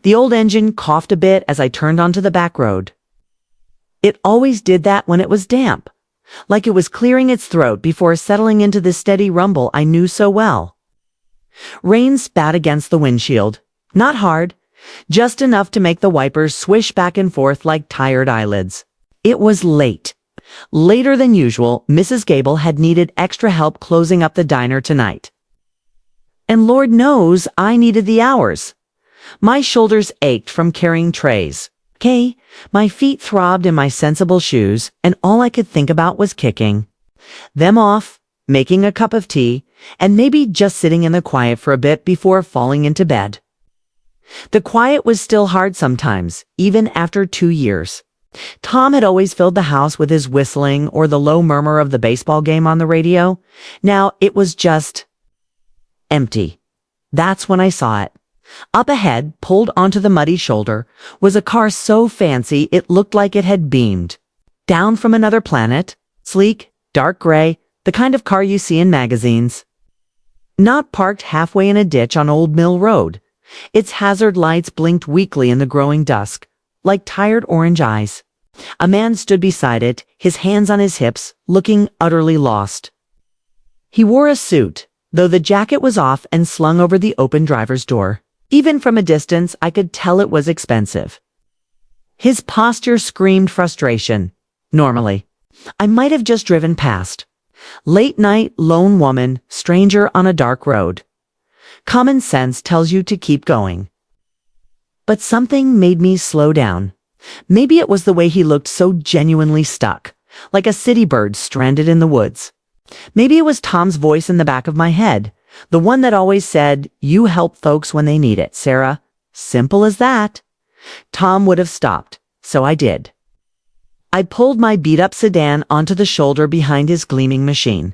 The old engine coughed a bit as I turned onto the back road. It always did that when it was damp, like it was clearing its throat before settling into the steady rumble I knew so well. Rain spat against the windshield, not hard, just enough to make the wipers swish back and forth like tired eyelids. It was late. Later than usual, Mrs. Gable had needed extra help closing up the diner tonight. And Lord knows I needed the hours. My shoulders ached from carrying trays. My feet throbbed in my sensible shoes, and all I could think about was kicking them off, making a cup of tea, and maybe just sitting in the quiet for a bit before falling into bed. The quiet was still hard sometimes, even after 2 years. Tom had always filled the house with his whistling or the low murmur of the baseball game on the radio. Now it was just empty. That's when I saw it. Up ahead, pulled onto the muddy shoulder, was a car so fancy it looked like it had beamed down from another planet, sleek, dark gray, the kind of car you see in magazines. Not parked halfway in a ditch on Old Mill Road. Its hazard lights blinked weakly in the growing dusk, like tired orange eyes. A man stood beside it, his hands on his hips, looking utterly lost. He wore a suit, though the jacket was off and slung over the open driver's door. Even from a distance, I could tell it was expensive. His posture screamed frustration. Normally, I might have just driven past. Late night, lone woman, stranger on a dark road. Common sense tells you to keep going. But something made me slow down. Maybe it was the way he looked so genuinely stuck, like a city bird stranded in the woods. Maybe it was Tom's voice in the back of my head, the one that always said, "You help folks when they need it, Sarah." Simple as that. Tom would have stopped, so I did. I pulled my beat-up sedan onto the shoulder behind his gleaming machine.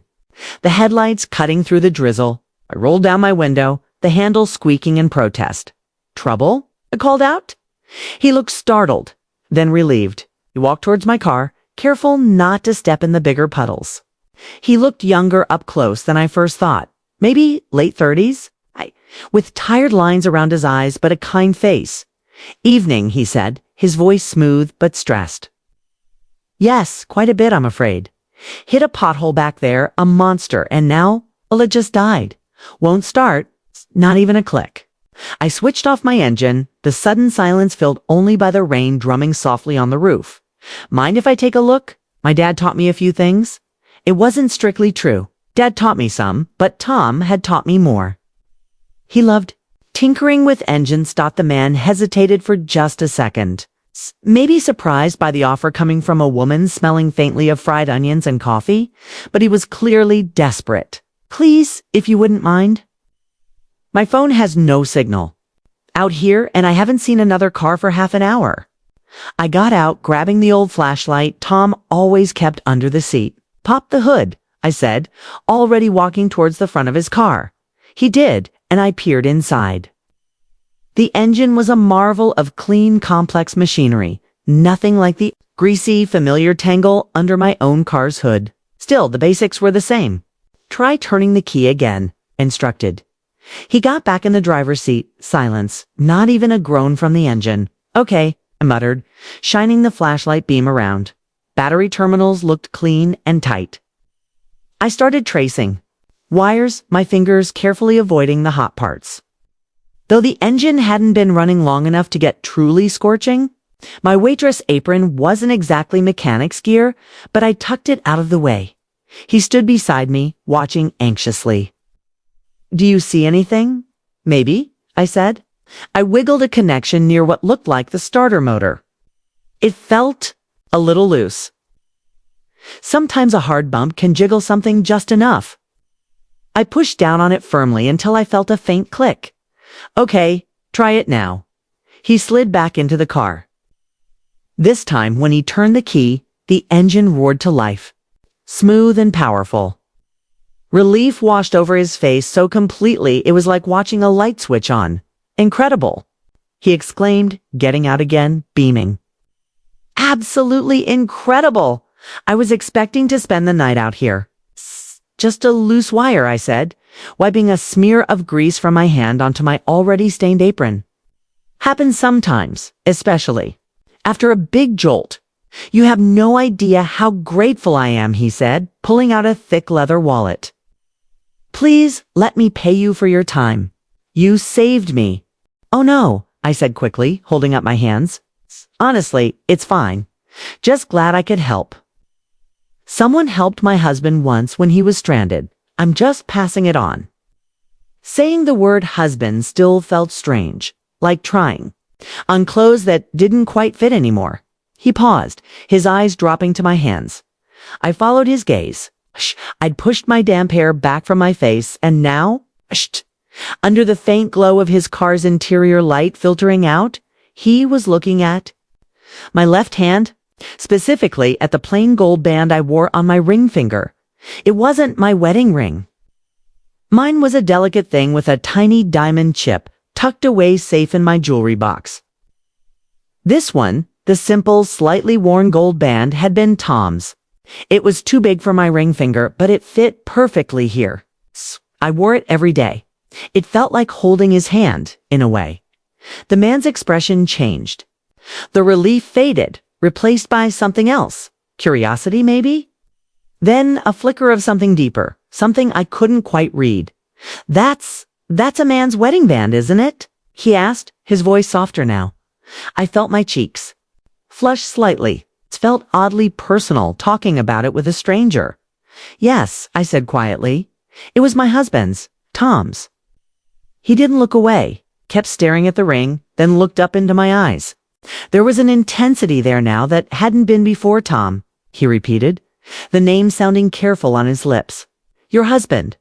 The headlights cutting through the drizzle. I rolled down my window, the handle squeaking in protest. "Trouble?" I called out. He looked startled, then relieved. He walked towards my car, careful not to step in the bigger puddles. He looked younger up close than I first thought. Maybe late 30s? With tired lines around his eyes, but a kind face. "Evening," he said, his voice smooth but stressed. "Yes, quite a bit, I'm afraid. Hit a pothole back there, a monster, and now, well, it just died. Won't start, not even a click." I switched off my engine, the sudden silence filled only by the rain drumming softly on the roof. "Mind if I take a look? My dad taught me a few things." It wasn't strictly true. Dad taught me some, but Tom had taught me more. He loved tinkering with engines. The man hesitated for just a second, maybe surprised by the offer coming from a woman smelling faintly of fried onions and coffee, but he was clearly desperate. "Please, if you wouldn't mind." "My phone has no signal out here, and I haven't seen another car for half an hour." I got out, grabbing the old flashlight Tom always kept under the seat. "Pop the hood," I said, already walking towards the front of his car. He did, and I peered inside. The engine was a marvel of clean, complex machinery, nothing like the greasy, familiar tangle under my own car's hood. Still, the basics were the same. "Try turning the key again," instructed. He got back in the driver's seat. Silence, not even a groan from the engine. "Okay," I muttered, shining the flashlight beam around. Battery terminals looked clean and tight. I started tracing wires, my fingers carefully avoiding the hot parts. Though the engine hadn't been running long enough to get truly scorching, my waitress apron wasn't exactly mechanic's gear, but I tucked it out of the way. He stood beside me, watching anxiously. "Do you see anything?" "Maybe," I said. I wiggled a connection near what looked like the starter motor. It felt a little loose. Sometimes a hard bump can jiggle something just enough. I pushed down on it firmly until I felt a faint click. "Okay, try it now." He slid back into the car. This time, when he turned the key, the engine roared to life. Smooth and powerful. Relief washed over his face so completely it was like watching a light switch on. "Incredible," he exclaimed, getting out again, beaming. "Absolutely incredible! I was expecting to spend the night out here." "Just a loose wire," I said, wiping a smear of grease from my hand onto my already stained apron. Happens sometimes, especially after a big jolt. You have no idea how grateful I am, he said, pulling out a thick leather wallet. Please let me pay you for your time. You saved me. Oh no, I said quickly, holding up my hands. Honestly, it's fine. Just glad I could help. Someone helped my husband once when he was stranded. I'm just passing it on. Saying the word husband still felt strange, like trying on clothes that didn't quite fit anymore. He paused, his eyes dropping to my hands. I followed his gaze. I'd pushed my damp hair back from my face, and now, under the faint glow of his car's interior light filtering out, he was looking at my left hand, specifically at the plain gold band I wore on my ring finger. It wasn't my wedding ring. Mine was a delicate thing with a tiny diamond chip tucked away safe in my jewelry box. This one, the simple, slightly worn gold band, had been Tom's. It was too big for my ring finger, but it fit perfectly here. I wore it every day. It felt like holding his hand, in a way. The man's expression changed. The relief faded, replaced by something else. Curiosity, maybe? Then a flicker of something deeper, something I couldn't quite read. That's a man's wedding band, isn't it? He asked, his voice softer now. I felt my cheeks flush slightly. It felt oddly personal talking about it with a stranger. Yes, I said quietly. It was my husband's, Tom's. He didn't look away, kept staring at the ring, then looked up into my eyes. There was an intensity there now that hadn't been before. Tom, he repeated, the name sounding careful on his lips. Your husband.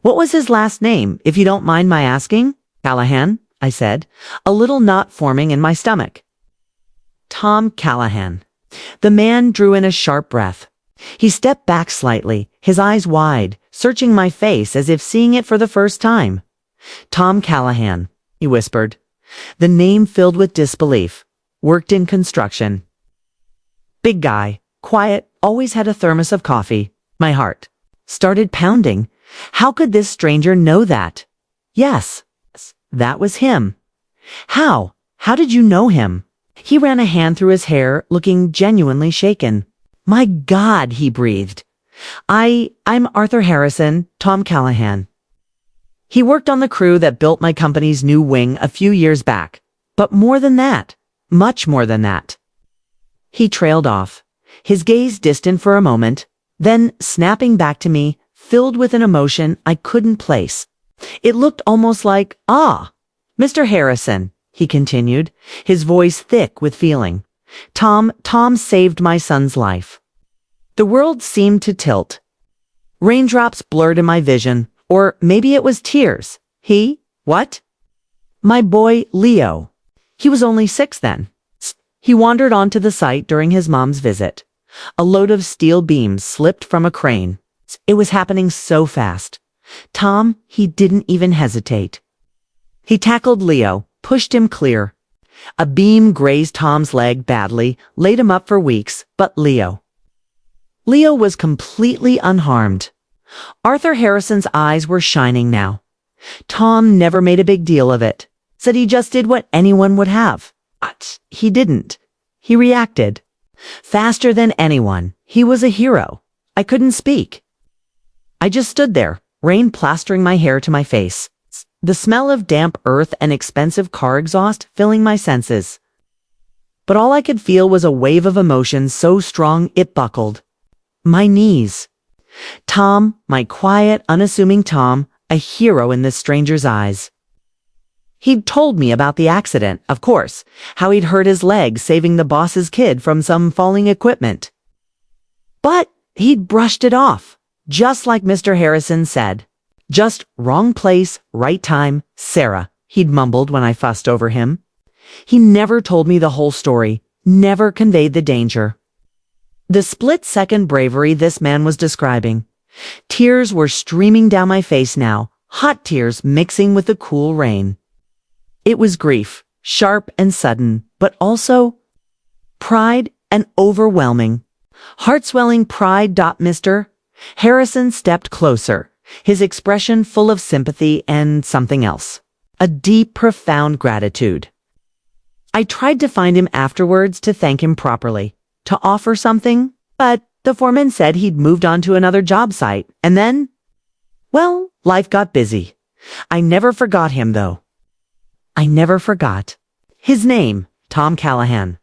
What was his last name, if you don't mind my asking? Callahan, I said, a little knot forming in my stomach. Tom Callahan. The man drew in a sharp breath. He stepped back slightly, his eyes wide, searching my face as if seeing it for the first time. Tom Callahan, he whispered. The name filled with disbelief. Worked in construction. Big guy, quiet, always had a thermos of coffee. My heart started pounding. How could this stranger know that? Yes, that was him. How? How did you know him? He ran a hand through his hair, looking genuinely shaken. My God, he breathed. I'm Arthur Harrison, Tom Callahan. He worked on the crew that built my company's new wing a few years back. But more than that, much more than that. He trailed off, his gaze distant for a moment, then snapping back to me, filled with an emotion I couldn't place. It looked almost like, Mr. Harrison, he continued, his voice thick with feeling. Tom saved my son's life. The world seemed to tilt. Raindrops blurred in my vision, or maybe it was tears. What? My boy, Leo. He was only 6 then. He wandered onto the site during his mom's visit. A load of steel beams slipped from a crane. It was happening so fast. Tom, he didn't even hesitate. He tackled Leo, pushed him clear. A beam grazed Tom's leg badly, laid him up for weeks, but Leo was completely unharmed. Arthur Harrison's eyes were shining now. Tom never made a big deal of it. Said he just did what anyone would have. But he didn't. He reacted. Faster than anyone. He was a hero. I couldn't speak. I just stood there, rain plastering my hair to my face. The smell of damp earth and expensive car exhaust filling my senses. But all I could feel was a wave of emotion so strong it buckled. My knees. Tom, my quiet, unassuming Tom, a hero in this stranger's eyes. He'd told me about the accident, of course, how he'd hurt his leg saving the boss's kid from some falling equipment. But he'd brushed it off, just like Mr. Harrison said. Just wrong place, right time, Sarah, he'd mumbled when I fussed over him. He never told me the whole story, never conveyed the danger. The split-second bravery this man was describing. Tears were streaming down my face now, hot tears mixing with the cool rain. It was grief, sharp and sudden, but also pride and overwhelming. Heart-swelling pride. Mr. Harrison stepped closer, his expression full of sympathy and something else. A deep, profound gratitude. I tried to find him afterwards to thank him properly, to offer something, but the foreman said he'd moved on to another job site, and then, well, life got busy. I never forgot him, though. I never forgot. His name, Tom Callahan.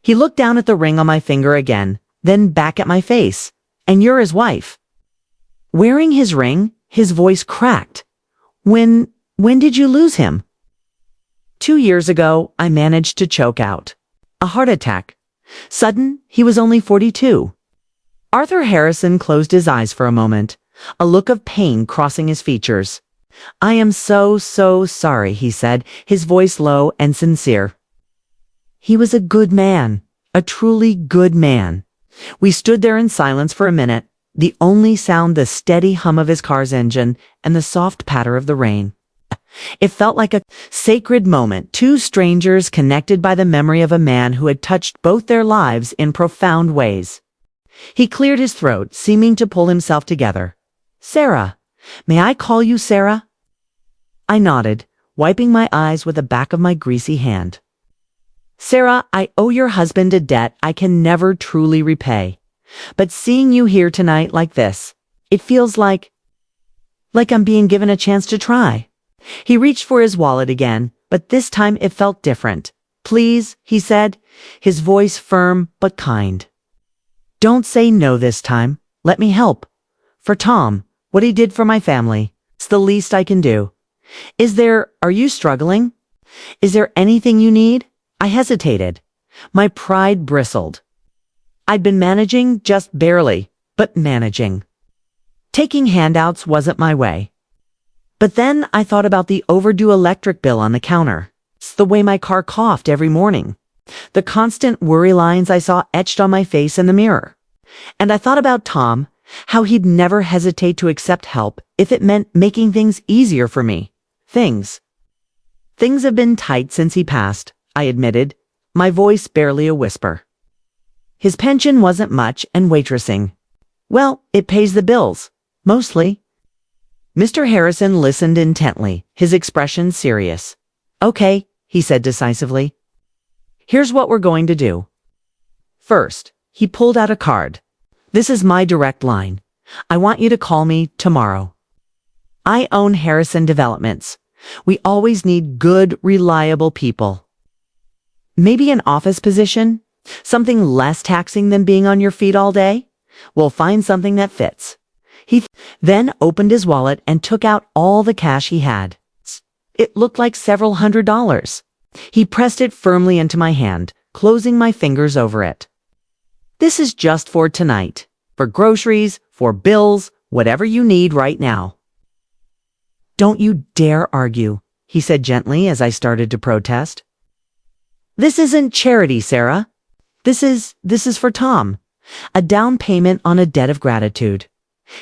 He looked down at the ring on my finger again, then back at my face. And you're his wife. Wearing his ring, his voice cracked. When did you lose him? 2 years ago, I managed to choke out. A heart attack. Sudden, he was only 42. Arthur Harrison closed his eyes for a moment, a look of pain crossing his features. I am so sorry, he said, his voice low and sincere. He was a good man, a truly good man. We stood there in silence for a minute, the only sound the steady hum of his car's engine and the soft patter of the rain. It felt like a sacred moment, two strangers connected by the memory of a man who had touched both their lives in profound ways. He cleared his throat, seeming to pull himself together. Sarah, may I call you Sarah? I nodded, wiping my eyes with the back of my greasy hand. Sarah, I owe your husband a debt I can never truly repay. But seeing you here tonight like this, it feels like I'm being given a chance to try. He reached for his wallet again, but this time it felt different. Please, he said, his voice firm but kind. Don't say no this time. Let me help. For Tom, what he did for my family, it's the least I can do. Are you struggling? Is there anything you need? I hesitated. My pride bristled. I'd been managing just barely, but managing. Taking handouts wasn't my way. But then I thought about the overdue electric bill on the counter. It's the way my car coughed every morning. The constant worry lines I saw etched on my face in the mirror. And I thought about Tom, how he'd never hesitate to accept help if it meant making things easier for me. Things have been tight since he passed, I admitted, my voice barely a whisper. His pension wasn't much and waitressing. Well, it pays the bills, mostly. Mr. Harrison listened intently, his expression serious. Okay, he said decisively. Here's what we're going to do. First, he pulled out a card. This is my direct line. I want you to call me tomorrow. I own Harrison Developments. We always need good, reliable people. Maybe an office position? Something less taxing than being on your feet all day? We'll find something that fits. He then opened his wallet and took out all the cash he had. It looked like several $100s. He pressed it firmly into my hand, closing my fingers over it. This is just for tonight. For groceries, for bills, whatever you need right now. Don't you dare argue, he said gently as I started to protest. This isn't charity, Sarah. This is for Tom. A down payment on a debt of gratitude.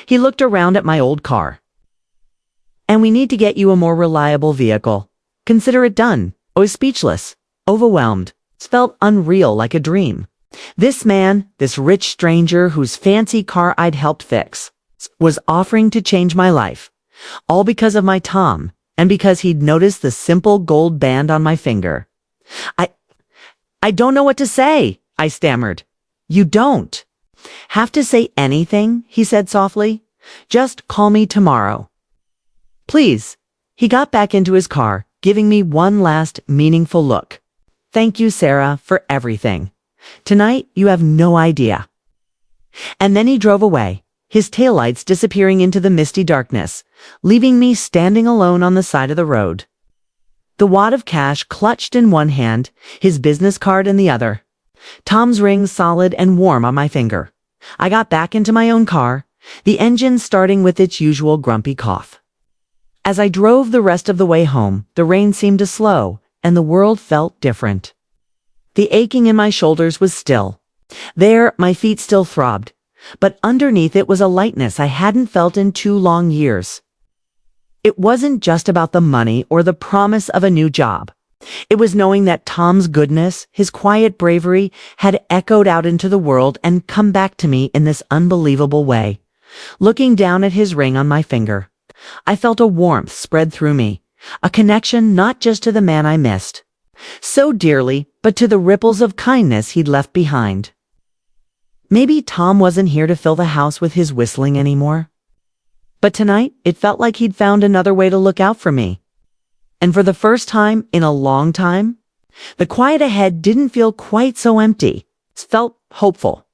He looked around at my old car. And we need to get you a more reliable vehicle. Consider it done. I was speechless, overwhelmed. It felt unreal, like a dream. This man, this rich stranger whose fancy car I'd helped fix, was offering to change my life. All because of my Tom, and because he'd noticed the simple gold band on my finger. I don't know what to say, I stammered. You don't have to say anything, he said softly. Just call me tomorrow. Please. He got back into his car, giving me one last meaningful look. Thank you, Sarah, for everything. Tonight, you have no idea. And then he drove away, his taillights disappearing into the misty darkness, leaving me standing alone on the side of the road. The wad of cash clutched in one hand, his business card in the other. Tom's ring solid and warm on my finger. I got back into my own car, the engine starting with its usual grumpy cough. As I drove the rest of the way home, the rain seemed to slow, and the world felt different. The aching in my shoulders was still. There, my feet still throbbed, but underneath it was a lightness I hadn't felt in 2 long years. It wasn't just about the money or the promise of a new job. It was knowing that Tom's goodness, his quiet bravery, had echoed out into the world and come back to me in this unbelievable way. Looking down at his ring on my finger, I felt a warmth spread through me, a connection not just to the man I missed, so dearly, but to the ripples of kindness he'd left behind. Maybe Tom wasn't here to fill the house with his whistling anymore. But tonight, it felt like he'd found another way to look out for me. And for the first time in a long time, the quiet ahead didn't feel quite so empty. It felt hopeful.